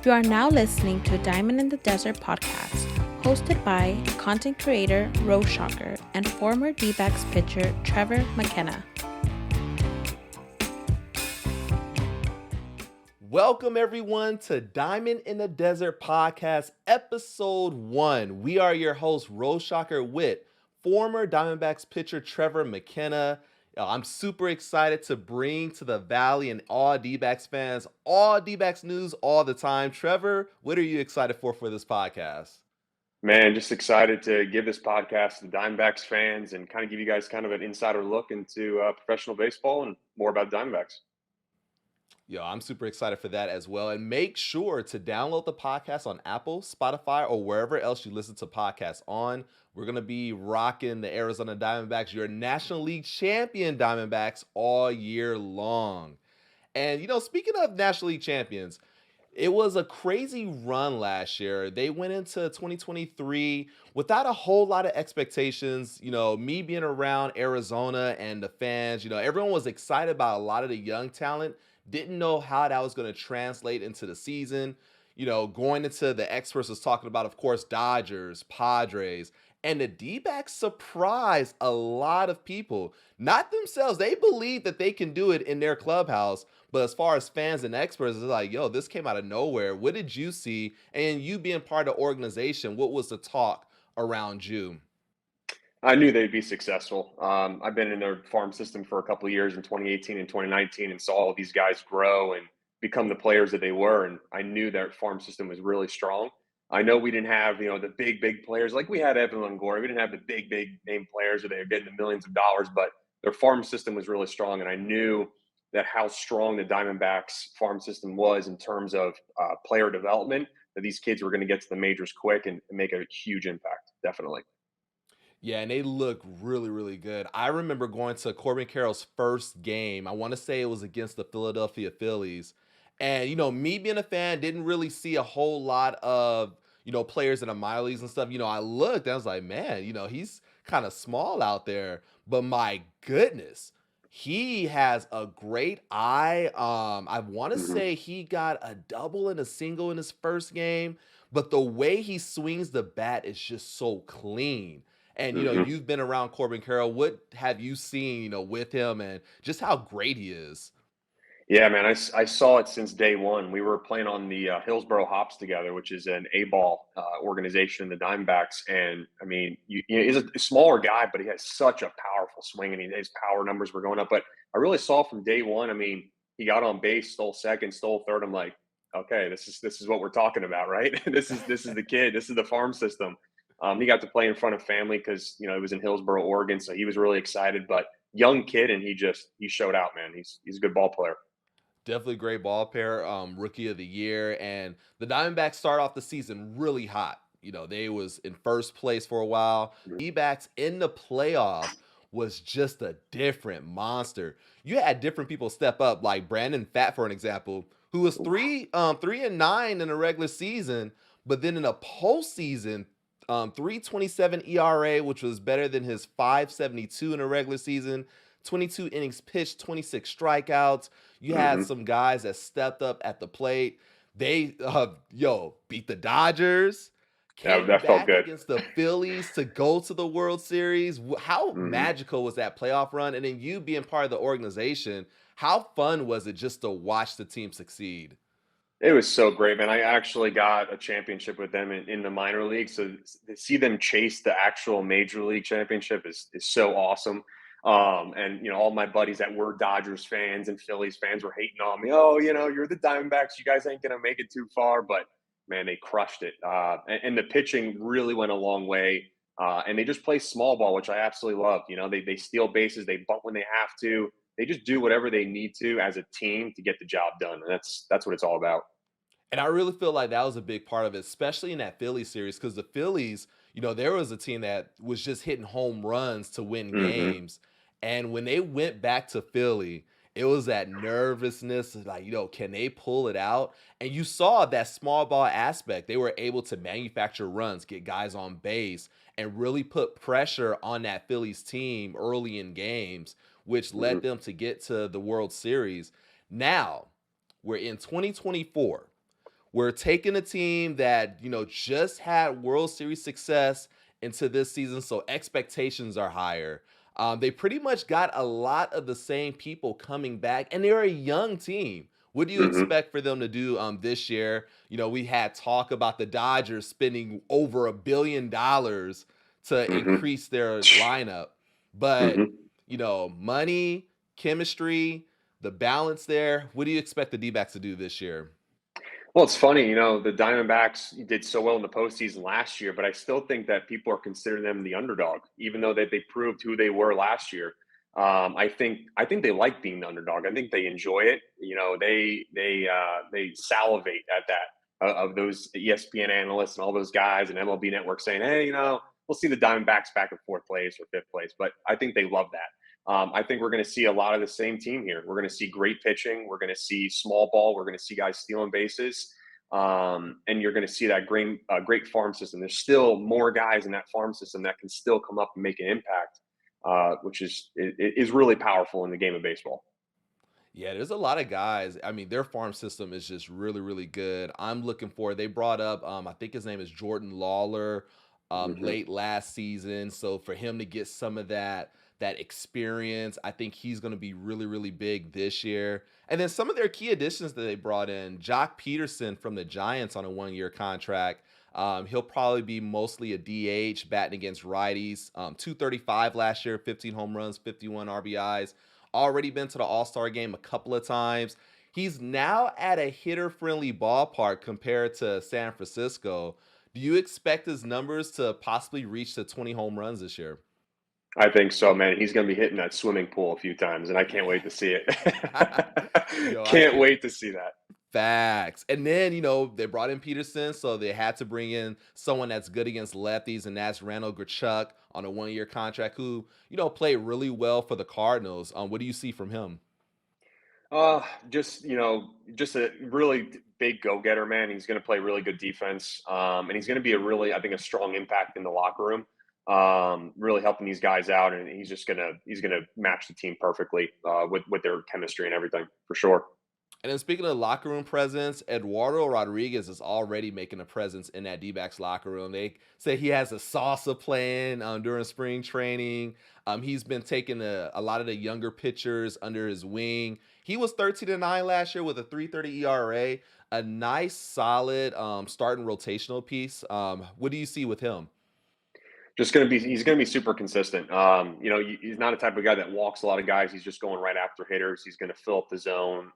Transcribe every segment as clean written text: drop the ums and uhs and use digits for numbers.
You are now listening to a Diamond in the Desert podcast, hosted by content creator Roshocker and former Dbacks pitcher Trevor McKenna. Welcome, everyone, to Diamond in the Desert podcast, episode 1. We are your hosts, Roshocker with former Diamondbacks pitcher Trevor McKenna. I'm super excited to bring to the Valley and all Dbacks fans, all Dbacks news all the time. Trevor, what are you excited for this podcast? Man, just excited to give this podcast to the Diamondbacks fans and kind of give you guys kind of an insider look into professional baseball and more about Diamondbacks. Yo, I'm super excited for that as well. And make sure to download the podcast on Apple, Spotify, or wherever else you listen to podcasts on. We're going to be rocking the Arizona Diamondbacks, your National League champion Diamondbacks, all year long. And, speaking of National League champions, it was a crazy run last year. They went into 2023 without a whole lot of expectations. Me being around Arizona and the fans, everyone was excited about a lot of the young talent. Didn't know how that was going to translate into the season. Going into the experts was talking about, of course, Dodgers, Padres, and the D-backs surprised a lot of people. Not themselves. They believe that they can do it in their clubhouse. But as far as fans and experts, it's like, yo, this came out of nowhere. What did you see? And you being part of the organization, what was the talk around you? I knew they'd be successful. I've been in their farm system for a couple of years in 2018 and 2019 and saw all these guys grow and become the players that they were. And I knew their farm system was really strong. I know we didn't have, the big players like we had Evan Longoria. We didn't have the big name players where they were getting the millions of dollars, but their farm system was really strong. And I knew that how strong the Diamondbacks farm system was in terms of player development, that these kids were going to get to the majors quick and make a huge impact. Definitely. Yeah, and they look really, really good. I remember going to Corbin Carroll's first game. I want to say it was against the Philadelphia Phillies. And, me being a fan, didn't really see a whole lot of, players in the minor leagues and stuff. I looked and I was like, man, he's kind of small out there. But my goodness, he has a great eye. I want to say he got a double and a single in his first game. But the way he swings the bat is just so clean. And, you've been around Corbin Carroll. What have you seen, with him and just how great he is? Yeah, man, I saw it since day one. We were playing on the Hillsboro Hops together, which is an A-ball organization, the Diamondbacks. And I mean, he's a smaller guy, but he has such a powerful swing, and his power numbers were going up. But I really saw from day one. I mean, he got on base, stole second, stole third. I'm like, okay, this is what we're talking about, right? This is the kid. This is the farm system. He got to play in front of family because it was in Hillsboro, Oregon, so he was really excited. But young kid, and he showed out, man. He's a good ball player. Definitely great ball pair, rookie of the year. And the Diamondbacks start off the season really hot. They was in first place for a while. D-backs in the playoffs was just a different monster. You had different people step up, like Brandon Pfaadt, for an example, who was 3-9 in the regular season, but then in a postseason, 3.27 ERA, which was better than his 5.72 in the regular season. 22 innings pitched, 26 strikeouts. You had some guys that stepped up at the plate. They, beat the Dodgers. Came That felt back good against the Phillies to go to the World Series. How magical was that playoff run? And then you being part of the organization, how fun was it just to watch the team succeed? It was so great, man. I actually got a championship with them in the minor league. So to see them chase the actual major league championship is so awesome. And all my buddies that were Dodgers fans and Phillies fans were hating on me. Oh, you're the Diamondbacks. You guys ain't gonna make it too far. But man, they crushed it. And the pitching really went a long way. And they just play small ball, which I absolutely love. They steal bases, they bunt when they have to. They just do whatever they need to as a team to get the job done. And that's what it's all about. And I really feel like that was a big part of it, especially in that Philly series, because the Phillies, there was a team that was just hitting home runs to win games. And when they went back to Philly, it was that nervousness, like, can they pull it out? And you saw that small ball aspect. They were able to manufacture runs, get guys on base, and really put pressure on that Phillies team early in games, which led them to get to the World Series. Now, we're in 2024. we're taking a team that, just had World Series success into this season, so expectations are higher. They pretty much got a lot of the same people coming back, and they're a young team. What do you Hmm. expect for them to do this year? We had talk about the Dodgers spending over $1 billion to Hmm. increase their lineup, but Hmm. money, chemistry, the balance there. What do you expect the D-backs to do this year? Well, it's funny, the Diamondbacks did so well in the postseason last year, but I still think that people are considering them the underdog, even though they proved who they were last year. I think they like being the underdog. I think they enjoy it. They salivate at that of those ESPN analysts and all those guys and MLB Network saying, "Hey, we'll see the Diamondbacks back in fourth place or fifth place." But I think they love that. I think we're going to see a lot of the same team here. We're going to see great pitching. We're going to see small ball. We're going to see guys stealing bases. And you're going to see that great farm system. There's still more guys in that farm system that can still come up and make an impact, which is really powerful in the game of baseball. Yeah, there's a lot of guys. I mean, their farm system is just really, really good. I'm looking for. They brought up, I think his name is Jordan Lawler, Hmm. late last season. So for him to get some of that experience, I think he's going to be really, really big this year. And then some of their key additions that they brought in, Jock Peterson from the Giants on a 1-year contract. He'll probably be mostly a DH, batting against righties. 235 last year, 15 home runs, 51 RBIs. Already been to the All-Star game a couple of times. He's now at a hitter-friendly ballpark compared to San Francisco. Do you expect his numbers to possibly reach the 20 home runs this year? I think so, man. He's going to be hitting that swimming pool a few times, and I can't wait to see it. Yo, I Can't can't. wait to see that. Facts. And then, they brought in Peterson, so they had to bring in someone that's good against lefties, and that's Randall Grichuk on a 1-year contract who, played really well for the Cardinals. What do you see from him? Just a really big go-getter, man. He's going to play really good defense, and he's going to be I think, a strong impact in the locker room, really helping these guys out. And he's gonna match the team perfectly with their chemistry and everything for sure. And then speaking of locker room presence, Eduardo Rodriguez is already making a presence in that D-backs locker room. They say he has a salsa playing during spring training. He's been taking a lot of the younger pitchers under his wing. He was 13-9 last year with a 3.30 ERA, a nice, solid starting rotational piece. What do you see with him? He's gonna be super consistent. He's not a type of guy that walks a lot of guys. He's just going right after hitters. He's going to fill up the zone,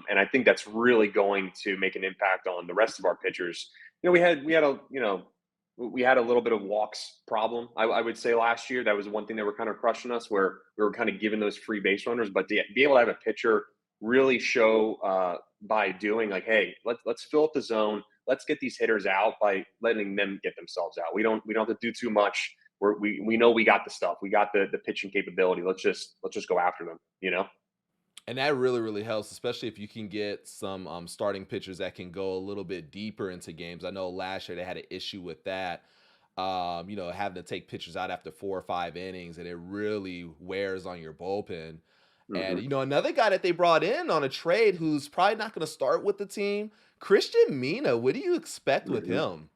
and I think that's really going to make an impact on the rest of our pitchers. We had a little bit of walks problem. I would say last year that was one thing that were kind of crushing us, where we were kind of giving those free base runners. But to be able to have a pitcher really show by doing like, hey, let's fill up the zone. Let's get these hitters out by letting them get themselves out. We don't have to do too much. We know we got the stuff. We got the pitching capability. Let's just go after them. And that really, really helps, especially if you can get some starting pitchers that can go a little bit deeper into games. I know last year they had an issue with that, having to take pitchers out after 4 or 5 innings, and it really wears on your bullpen. And, Hmm. another guy that they brought in on a trade who's probably not going to start with the team, Christian Mina. What do you expect with Hmm. him?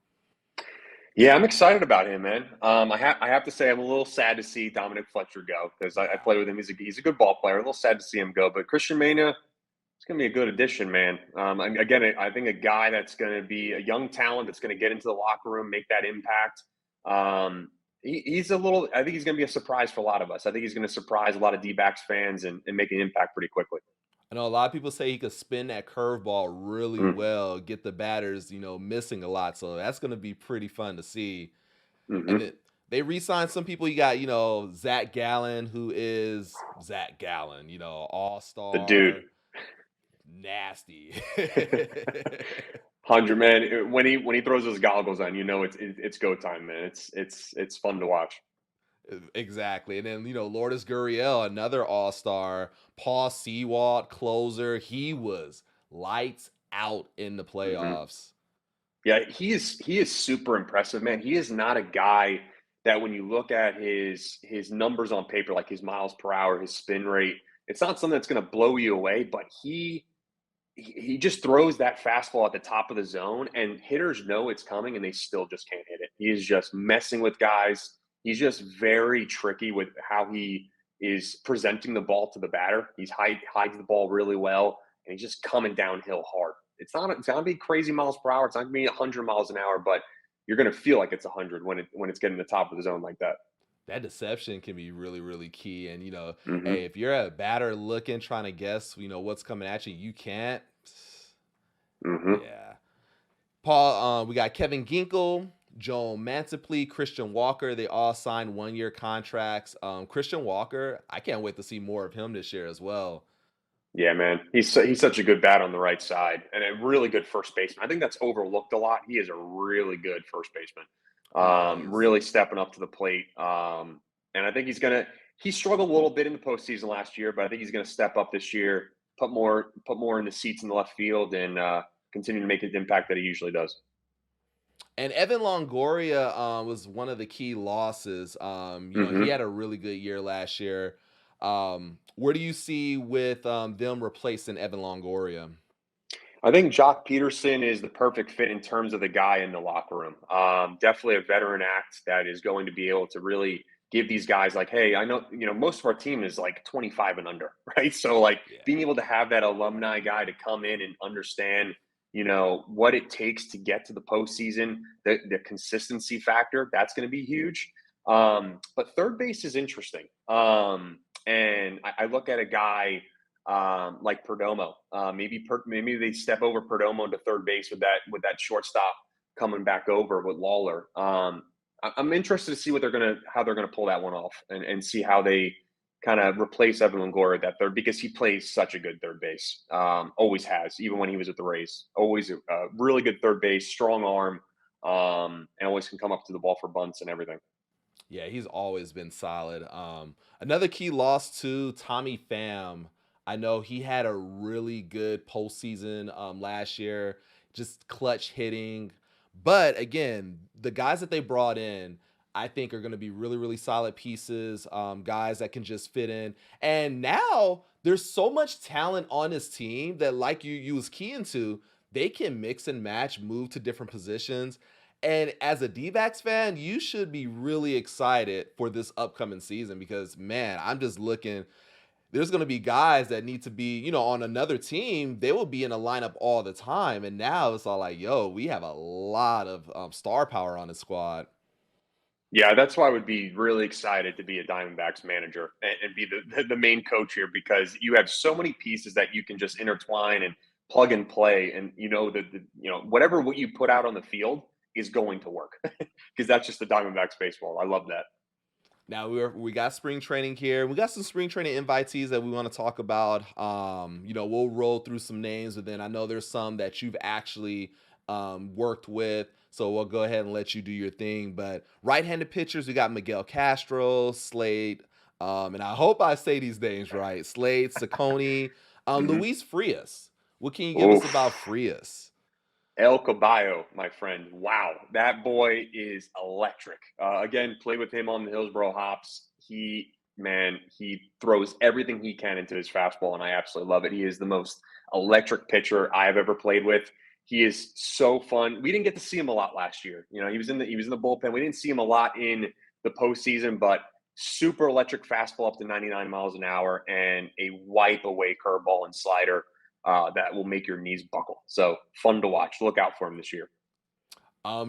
Yeah, I'm excited about him, man. I have to say I'm a little sad to see Dominic Fletcher go because I Yeah. played with him. He's a good ball player. A little sad to see him go, but Christian Mania, it's going to be a good addition, man. And again, I think a guy that's going to be a young talent that's going to get into the locker room, make that impact. He's a little. I think he's going to be a surprise for a lot of us. I think he's going to surprise a lot of D-backs fans and make an impact pretty quickly. I know a lot of people say he could spin that curveball really well, get the batters, missing a lot. So that's going to be pretty fun to see. And Mm-hmm. then they re-signed some people. You got, Zach Gallen, who is Zach Gallen, all The dude. star, nasty. 100, man. When he throws those goggles on, it's go time, man. It's fun to watch. Exactly. And then, Lourdes Gurriel, another all star, Paul Sewald, closer. He was lights out in the Hmm. playoffs. Yeah, he is super impressive, man. He is not a guy that when you look at his numbers on paper, like his miles per hour, his spin rate, it's not something that's going to blow you away. But he just throws that fastball at the top of the zone, and hitters know it's coming, and they still just can't hit it. He is just messing with guys. He's just very tricky with how he is presenting the ball to the batter. He's hides the ball really well, and he's just coming downhill hard. It's not going to be crazy miles per hour. It's not going to be 100 miles an hour, but you're going to feel like it's 100 when it's getting the top of the zone like that. That deception can be really, really key. And, Mm-hmm. hey, if you're a batter looking, trying to guess, what's coming at you, you can't. Mm-hmm. Yeah. Paul, we got Kevin Ginkel, Joe Mantiply, Christian Walker. They all signed 1-year contracts. Christian Walker, I can't wait to see more of him this year as well. Yeah, man, he's such a good bat on the right side and a really good first baseman. I think that's overlooked a lot. He is a really good first baseman. He is. Really stepping up to the plate. And I think he struggled a little bit in the postseason last year, but I think he's gonna step up this year, put more in the seats in the left field, and continue to make the impact that he usually does. And Evan Longoria was one of the key losses. He Mm-hmm. had a really good year last year. Where do you see with them replacing Evan Longoria? I think Jock Peterson is the perfect fit in terms of the guy in the locker room. Definitely a veteran act that is going to be able to really give these guys like, hey, I know, most of our team is like 25 and under, right? So like Yeah. being able to have that alumni guy to come in and understand, what it takes to get to the postseason, the consistency factor, that's going to be huge. But third base is interesting. And I look at a guy like Perdomo. Maybe they step over Perdomo to third base with that shortstop coming back over with Lawler. I'm interested to see how they're gonna pull that one off and see how they kind of replace Evan Longoria at that third, because he plays such a good third base. Always has, even when he was at the Rays. Always a really good third base, strong arm, and always can come up to the ball for bunts and everything. Yeah, he's always been solid. Another key loss to Tommy Pham. I know he had a really good postseason last year, just clutch hitting. But again, the guys that they brought in, I think are going to be really, really solid pieces. Guys that can just fit in. And now there's so much talent on this team that, like you was keying to, they can mix and match, move to different positions. And as a D-backs fan, you should be really excited for this upcoming season because, man, I'm just looking. There's going to be guys that need to be, on another team. They will be in a lineup all the time. And now it's all like, yo, we have a lot of star power on the squad. Yeah, that's why I would be really excited to be a Diamondbacks manager and be the main coach here, because you have so many pieces that you can just intertwine and plug and play, and whatever what you put out on the field is going to work because that's just the Diamondbacks baseball. I love that. Now we got spring training here. We got some spring training invitees that we want to talk about. We'll roll through some names, but then I know there's some that you've actually worked with. So we'll go ahead and let you do your thing. But right-handed pitchers, we got Miguel Castro, Slade, and I hope I say these names right. Slade, Saccone, Hmm. Luis Frias. What can you give us about Oof. Frias? El Caballo, my friend. Wow, that boy is electric. Again, play with him on the Hillsboro Hops. He throws everything he can into his fastball, and I absolutely love it. He is the most electric pitcher I have ever played with. He is so fun. We didn't get to see him a lot last year. He was in the bullpen. We didn't see him a lot in the postseason, but super electric fastball up to 99 miles an hour and a wipe away curveball and slider that will make your knees buckle. So fun to watch. Look out for him this year.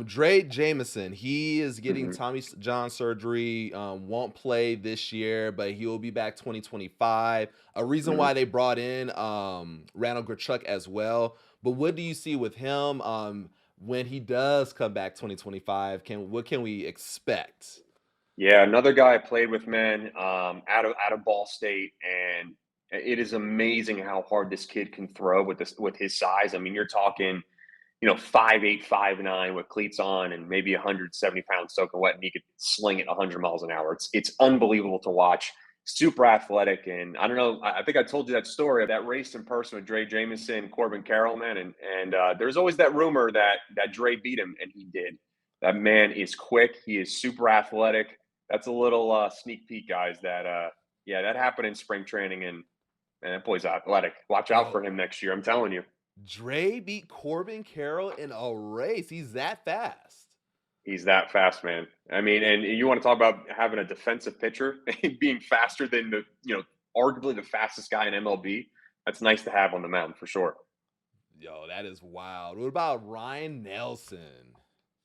Dre Jameson, he is getting Hmm. Tommy John surgery. Won't play this year, but he will be back 2025. A reason Hmm. why they brought in Randall Grichuk as well. But what do you see with him when he does come back 2025? What can we expect? Yeah, another guy I played with, man, out of Ball State, and it is amazing how hard this kid can throw with his size. I mean, you're talking 5'8", 5'9", with cleats on and maybe 170 pounds soaking wet, and he could sling it 100 miles an hour. It's unbelievable to watch. Super athletic, and I don't know. I think I told you that story of that race in person with Dre Jameson, Corbin Carroll, man, and there's always that rumor that Dre beat him, and he did. That man is quick. He is super athletic. That's a little sneak peek, guys. That happened in spring training, and man, that boy's athletic. Watch out Well, for him next year. I'm telling you. Dre beat Corbin Carroll in a race. He's that fast. He's that fast, man. I mean, and you want to talk about having a defensive pitcher being faster than arguably the fastest guy in MLB. That's nice to have on the mound for sure. Yo, that is wild. What about Ryan Nelson?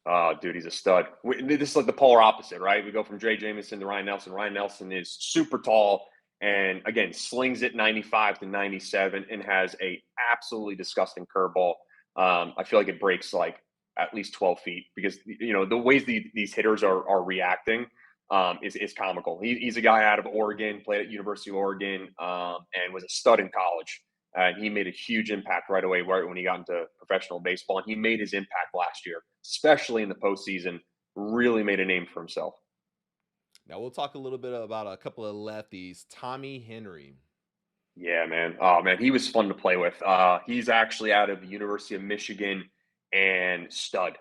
Oh, dude, he's a stud. This is like the polar opposite, right? We go from Dre Jameson to Ryan Nelson. Ryan Nelson is super tall and again slings it 95 to 97 and has a absolutely disgusting curveball. I feel like it breaks like at least 12 feet because the ways these hitters are reacting is comical. He's a guy out of Oregon, played at University of Oregon, and was a stud in college. And he made a huge impact right away, right when he got into professional baseball. And he made his impact last year, especially in the postseason, really made a name for himself. Now we'll talk a little bit about a couple of lefties. Tommy Henry. Yeah, man. Oh, man, he was fun to play with. He's actually out of the University of Michigan and stud.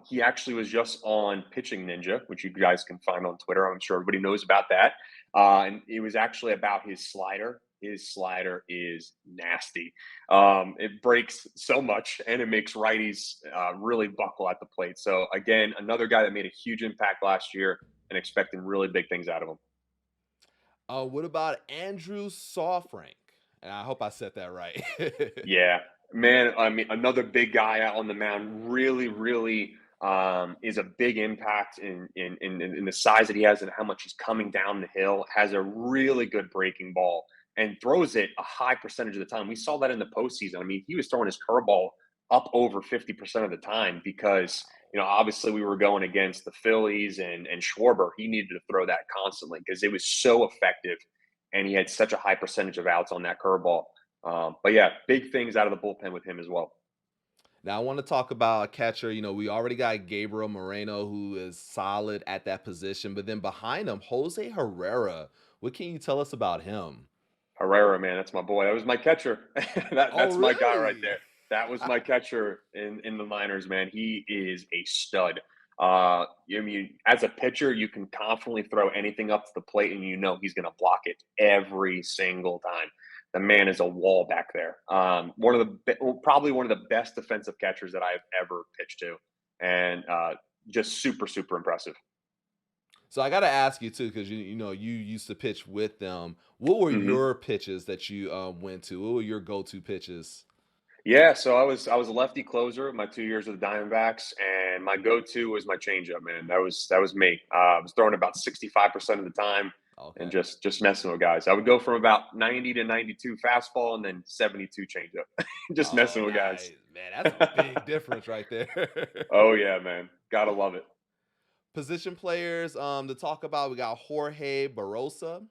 He actually was just on Pitching Ninja, which you guys can find on Twitter. I'm sure everybody knows about that. And it was actually about his slider. His slider is nasty. It breaks so much, and it makes righties really buckle at the plate. So, again, another guy that made a huge impact last year and expecting really big things out of him. What about Andrew Sawfrank? And I hope I said that right. Yeah, man. I mean, another big guy out on the mound. Really, really is a big impact in the size that he has and how much he's coming down the hill. Has a really good breaking ball and throws it a high percentage of the time. We saw that in the postseason. I mean, he was throwing his curveball up over 50% of the time because obviously we were going against the Phillies and Schwarber. He needed to throw that constantly because it was so effective, and he had such a high percentage of outs on that curveball. But yeah, big things out of the bullpen with him as well. Now I want to talk about a catcher. We already got Gabriel Moreno, who is solid at that position, but then behind him, Jose Herrera. What can you tell us about him? Herrera, man, that's my boy. That was my catcher. Oh, That's my guy right really? there. That was my catcher in the minors, man. He is a stud. I mean, as a pitcher, you can confidently throw anything up to the plate, and he's going to block it every single time. The man is a wall back there. Probably one of the best defensive catchers that I've ever pitched to, and just super super impressive. So I got to ask you too, because you used to pitch with them. What were hmm your pitches that you went to? What were your go-to pitches? Yeah, so I was a lefty closer my 2 years with the Diamondbacks, and my go-to was my changeup, man. That was me. I was throwing about 65% of the time, and Okay. just messing with guys. I would go from about 90 to 92 fastball, and then 72 changeup, just Oh, messing with guys. nice, man. That's a big difference right there. Oh yeah, man, gotta love it. Position players to talk about. We got Jorge Barosa.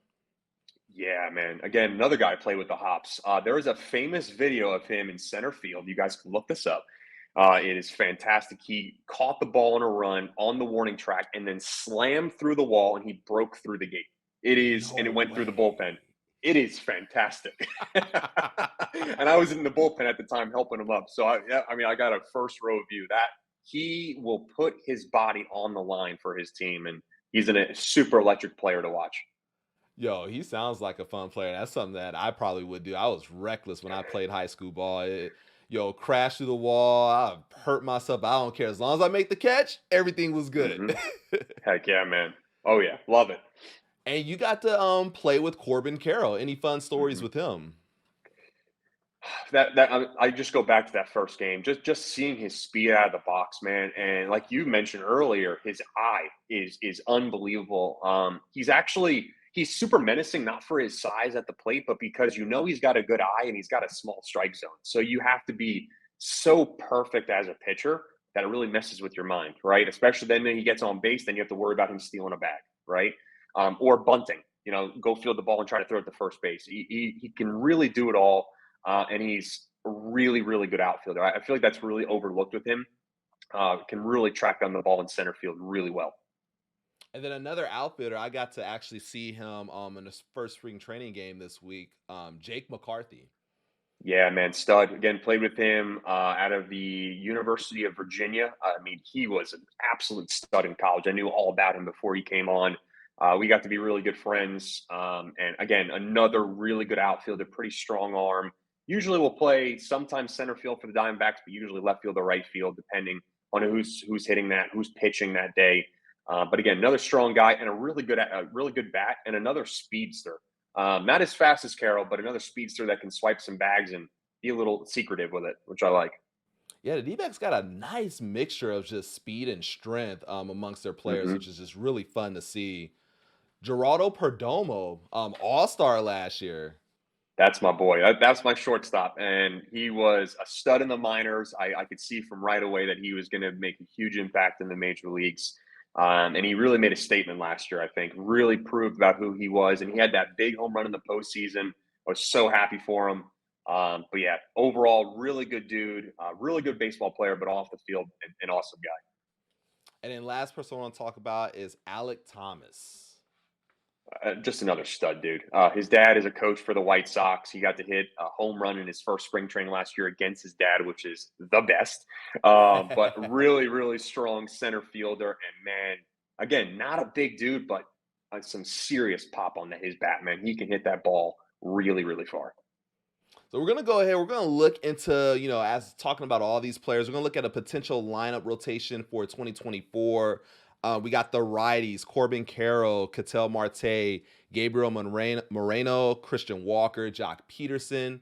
Yeah, man. Again, another guy played with the hops. There is a famous video of him in center field. You guys can look this up. It is fantastic. He caught the ball on a run on the warning track and then slammed through the wall, and he broke through the gate. And No it went through the way. bullpen. It is fantastic. And I was in the bullpen at the time helping him up. So I mean, I got a first row view that he will put his body on the line for his team, and he's a super electric player to watch. Yo, he sounds like a fun player. That's something that I probably would do. I was reckless when I played high school ball. Crash through the wall. I hurt myself. I don't care. As long as I make the catch, everything was good. hmm Heck yeah, man. Oh yeah, love it. And you got to play with Corbin Carroll. Any fun stories hmm with him? I just go back to that first game, just seeing his speed out of the box, man, and like you mentioned earlier, his eye is unbelievable. He's super menacing, not for his size at the plate, but because he's got a good eye and he's got a small strike zone. So you have to be so perfect as a pitcher that it really messes with your mind, right? Especially then when he gets on base, then you have to worry about him stealing a bag, right? Or bunting. Go field the ball and try to throw it to first base. He can really do it all, and he's a really, really good outfielder. I feel like that's really overlooked with him. Can really track down the ball in center field really well. And then another outfielder, I got to actually see him in his first spring training game this week. Jake McCarthy. Yeah, man, stud. Again, played with him out of the University of Virginia. I mean, he was an absolute stud in college. I knew all about him before he came on. We got to be really good friends. And again, another really good outfielder, pretty strong arm. Usually will play sometimes center field for the Diamondbacks, but usually left field or right field, depending on who's hitting that, who's pitching that day. But again, another strong guy and a really good bat and another speedster. Not as fast as Carroll, but another speedster that can swipe some bags and be a little secretive with it, which I like. Yeah, the D-backs got a nice mixture of just speed and strength amongst their players, Hmm. which is just really fun to see. Geraldo Perdomo, all-star last year. That's my boy. That's my shortstop, and he was a stud in the minors. I could see from right away that he was going to make a huge impact in the major leagues, and he really made a statement last year. I think really proved about who he was, and he had that big home run in the postseason. I was so happy for him. But yeah, overall, really good dude, really good baseball player, but off the field, an awesome guy. And then last person I want to talk about is Alec Thomas. Just another stud, dude. His dad is a coach for the White Sox. He got to hit a home run in his first spring training last year against his dad, which is the best. But really, really strong center fielder. And man, again, not a big dude, but some serious pop on his bat, man. He can hit that ball really, really far. So we're gonna go ahead. We're gonna look into, as talking about all these players, we're gonna look at a potential lineup rotation for 2024. We got the righties: Corbin Carroll, Ketel Marte, Gabriel Moreno, Christian Walker, Jock Peterson,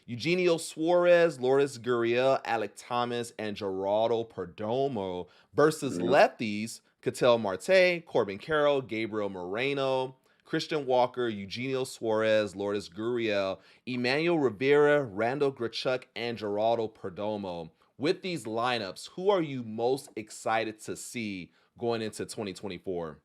Eugenio Suarez, Lourdes Gurriel, Alec Thomas, and Geraldo Perdomo versus Mhm. lefties: Ketel Marte, Corbin Carroll, Gabriel Moreno, Christian Walker, Eugenio Suarez, Lourdes Gurriel, Emmanuel Rivera, Randall Grichuk, and Geraldo Perdomo. With these lineups, who are you most excited to see going into 2024?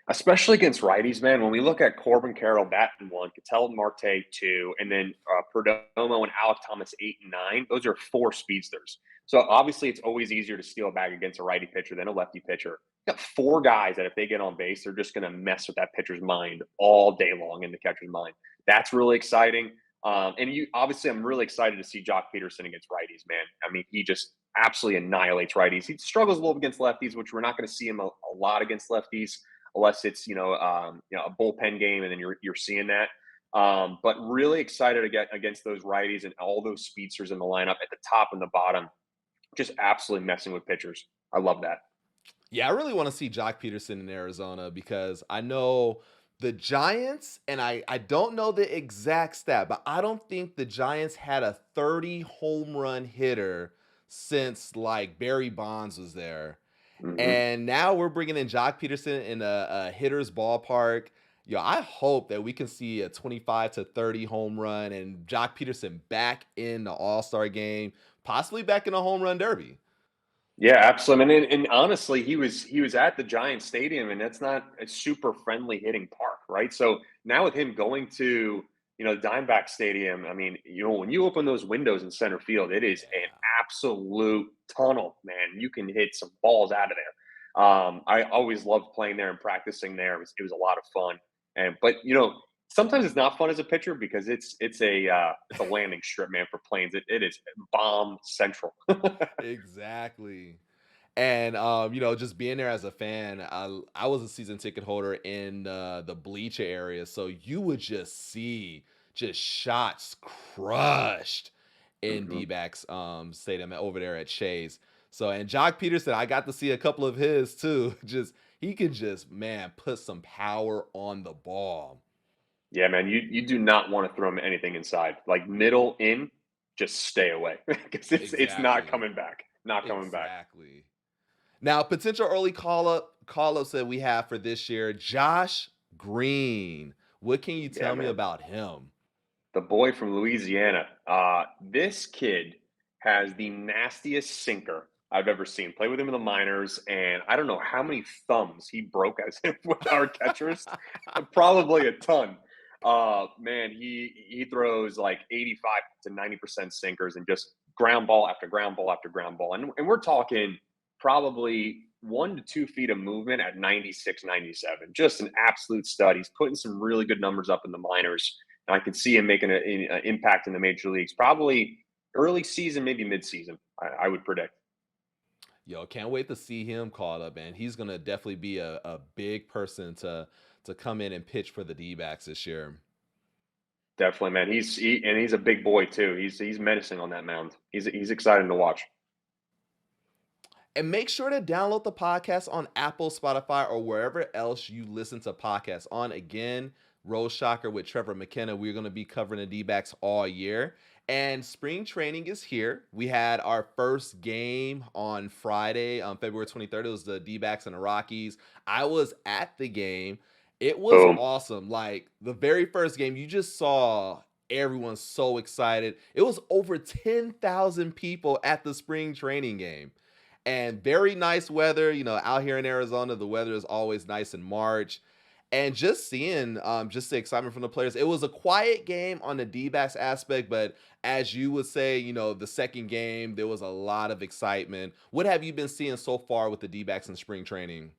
Especially against righties, man. When we look at Corbin Carroll batting one, Ketel Marte two, and then Perdomo and Alec Thomas 8 and 9, those are four speedsters. So obviously, it's always easier to steal a bag against a righty pitcher than a lefty pitcher. You got four guys that if they get on base, they're just going to mess with that pitcher's mind all day long in the catcher's mind. That's really exciting. And obviously, I'm really excited to see Jock Peterson against righties, man. I mean, he just absolutely annihilates righties. He struggles a little against lefties, which we're not going to see him a lot against lefties unless it's a bullpen game, and then you're seeing that. But really excited to get against those righties and all those speedsters in the lineup at the top and the bottom, just absolutely messing with pitchers. I love that. Yeah, I really want to see Jock Peterson in Arizona because I know the Giants, and I don't know the exact stat, but I don't think the Giants had a 30 home run hitter since like Barry Bonds was there. Hmm. And now we're bringing in Jock Peterson in a hitter's ballpark. I hope that we can see a 25 to 30 home run and Jock Peterson back in the All-Star game, possibly back in the home run derby. Yeah, absolutely. And honestly, he was at the Giant Stadium, and that's not a super friendly hitting park, right? So now with him going to the Diamondback Stadium, I mean, when you open those windows in center field, it is an Yeah. absolute tunnel, man. You can hit some balls out of there. I always loved playing there and practicing there. It was a lot of fun. And but sometimes it's not fun as a pitcher because it's a landing strip, man, for planes. It is bomb central. Exactly. And just being there as a fan, I was a season ticket holder in the bleacher area, so you would just see just shots crushed in Hmm. D-backs stadium over there at Shays. So and Jock Peterson, I got to see a couple of his too. Just he can just man put some power on the ball. Yeah, man, you do not want to throw him anything inside. Like middle in, just stay away because it's not Exactly. coming back. Not coming back. Exactly. Now, potential early call ups that we have for this year, Josh Green. What can you Yeah, tell me man. about him? The boy from Louisiana. This kid has the nastiest sinker I've ever seen. Play with him in the minors, and I don't know how many thumbs he broke as with our catchers. Probably a ton. Man, he throws like 85 to 90% sinkers and just ground ball after ground ball after ground ball. And we're talking probably 1 to 2 feet of movement at 96, 97. Just an absolute stud. He's putting some really good numbers up in the minors. And I could see him making an impact in the major leagues, probably early season, maybe mid-season. I would predict. Yo, can't wait to see him called up, man. He's gonna definitely be a big person to come in and pitch for the D-backs this year. Definitely, man. He's a big boy too. He's menacing on that mound. He's exciting to watch. And make sure to download the podcast on Apple, Spotify, or wherever else you listen to podcasts on. Again, Roshocker with Trevor McKenna. We're going to be covering the D-backs all year. And spring training is here. We had our first game on Friday, on February 23rd. It was the D-backs and the Rockies. I was at the game. It was Boom. awesome. Like the very first game, you just saw everyone so excited. It was over 10,000 people at the spring training game. And very nice weather. Out here in Arizona, the weather is always nice in March. And just seeing just the excitement from the players. It was a quiet game on the D-backs aspect, but as you would say, the second game, there was a lot of excitement. What have you been seeing so far with the D-backs in spring training?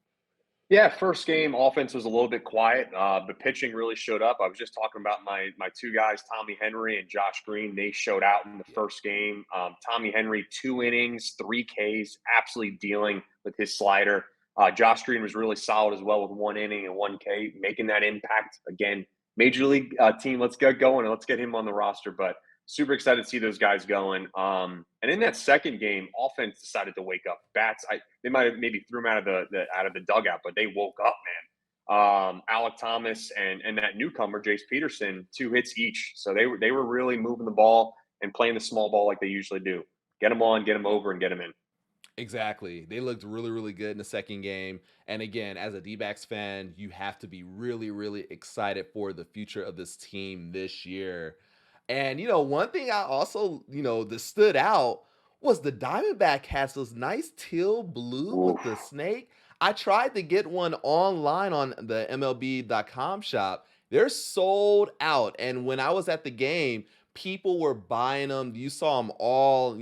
Yeah, first game offense was a little bit quiet, but pitching really showed up. I was just talking about my two guys, Tommy Henry and Josh Green. They showed out in the first game. Tommy Henry, 2 innings, 3 Ks, absolutely dealing with his slider. Josh Green was really solid as well with 1 inning and 1 K, making that impact. Again, major league team, let's get going and let's get him on the roster. But super excited to see those guys going. And in that second game, offense decided to wake up. Bats, they might have maybe threw him out of the dugout, but they woke up, man. Alec Thomas and that newcomer Jace Peterson, 2 hits each, so they were really moving the ball and playing the small ball like they usually do. Get them on, get them over, and get them in. Exactly. They looked really, really good in the second game. And again, as a D-backs fan, you have to be really, really excited for the future of this team this year. And one thing I also, that stood out was the Diamondback has those nice teal blue with the Oof. snake. I tried to get one online on the MLB.com shop. They're sold out. And when I was at the game, people were buying them. You saw them all,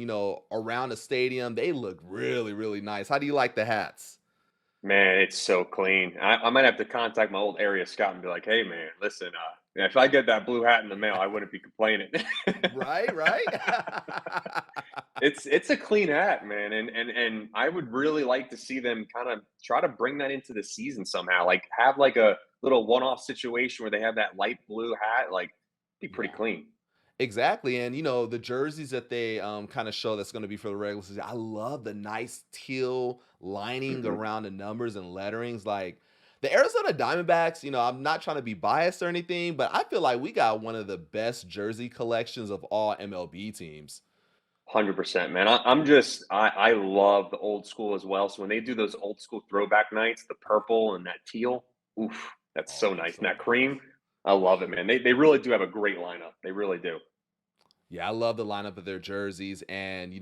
around the stadium. They look really, really nice. How do you like the hats? Man, it's so clean. I might have to contact my old area scout and be like, "Hey, man, listen. If I get that blue hat in the mail, I wouldn't be complaining." Right, right. It's a clean hat, man, and I would really like to see them kind of try to bring that into the season somehow. Like have like a little one-off situation where they have that light blue hat, like be pretty Yeah. clean. Exactly. And the jerseys that they kind of show that's going to be for the regular season. I love the nice teal lining Hmm. around the numbers and letterings. Like the Arizona Diamondbacks, I'm not trying to be biased or anything, but I feel like we got one of the best jersey collections of all MLB teams. 100%, man. I love the old school as well. So when they do those old school throwback nights, the purple and that teal, oof, that's Oh, so they're nice. And so that nice. cream, I love it, man. They really do have a great lineup. They really do. Yeah, I love the lineup of their jerseys. And,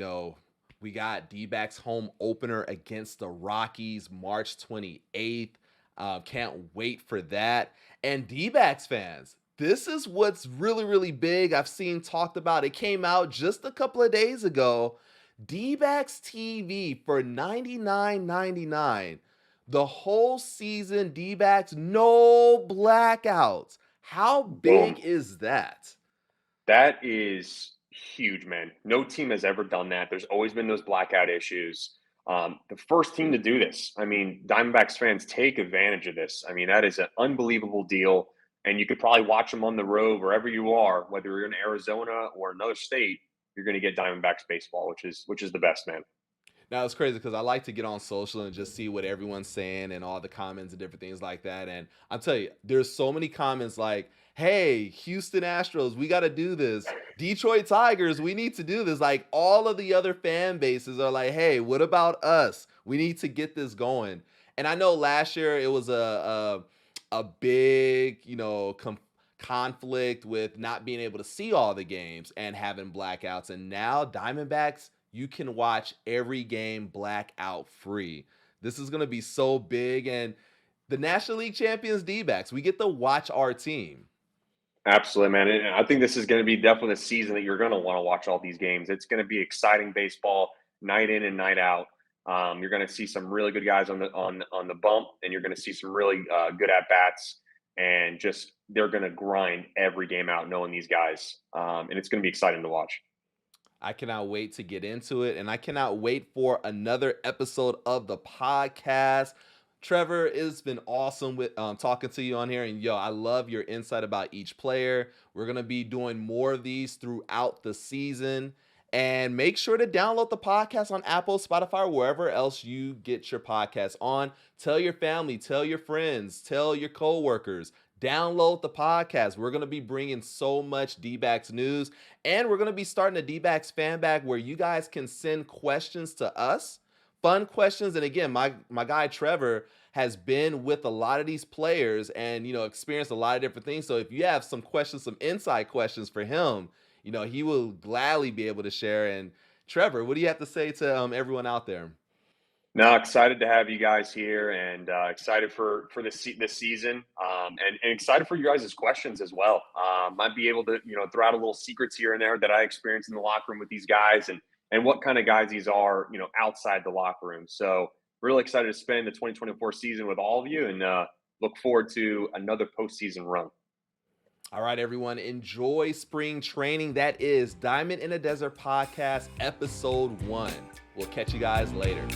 we got D-backs home opener against the Rockies March 28th. Can't wait for that. And D-backs fans, this is what's really, really big. I've seen talked about. It came out just a couple of days ago. D-backs TV for $99.99. The whole season, D-backs, no blackouts. How big Boom. is that? That is huge, man. No team has ever done that. There's always been those blackout issues. The first team to do this. I mean, Diamondbacks fans take advantage of this. I mean, that is an unbelievable deal. And you could probably watch them on the road wherever you are, whether you're in Arizona or another state. You're going to get Diamondbacks baseball, which is the best, man. Now it's crazy because I like to get on social and just see what everyone's saying and all the comments and different things like that. And I'll tell you, there's so many comments like, "Hey, Houston Astros, we got to do this. Detroit Tigers, we need to do this." Like all of the other fan bases are like, "Hey, what about us? We need to get this going." And I know last year it was a big, conflict with not being able to see all the games and having blackouts. And now Diamondbacks, you can watch every game blackout free. This is going to be so big. And the National League champions D-backs, we get to watch our team. Absolutely, man. And I think this is going to be definitely the season that you're going to want to watch all these games. It's going to be exciting baseball night in and night out. You're going to see some really good guys on the bump, and you're going to see some really good at bats, and just they're going to grind every game out, knowing these guys, and it's going to be exciting to watch. I cannot wait to get into it. And I cannot wait for another episode of the podcast. Trevor, it's been awesome with talking to you on here, and I love your insight about each player. We're gonna be doing more of these throughout the season, and make sure to download the podcast on Apple, Spotify, or wherever else you get your podcast on. Tell your family, tell your friends, tell your coworkers. Download the podcast. We're going to be bringing so much D-backs news, and we're going to be starting a D-backs fan bag where you guys can send questions to us, fun questions. And again, my guy Trevor has been with a lot of these players and experienced a lot of different things. So if you have some questions, some inside questions for him, he will gladly be able to share. And Trevor, what do you have to say to everyone out there? No, excited to have you guys here, and excited for this season, and excited for you guys' questions as well. Might be able to throw out a little secrets here and there that I experienced in the locker room with these guys, and what kind of guys these are outside the locker room. So really excited to spend the 2024 season with all of you, and look forward to another postseason run. All right, everyone, enjoy spring training. That is Diamond in the Desert Podcast, episode 1. We'll catch you guys later.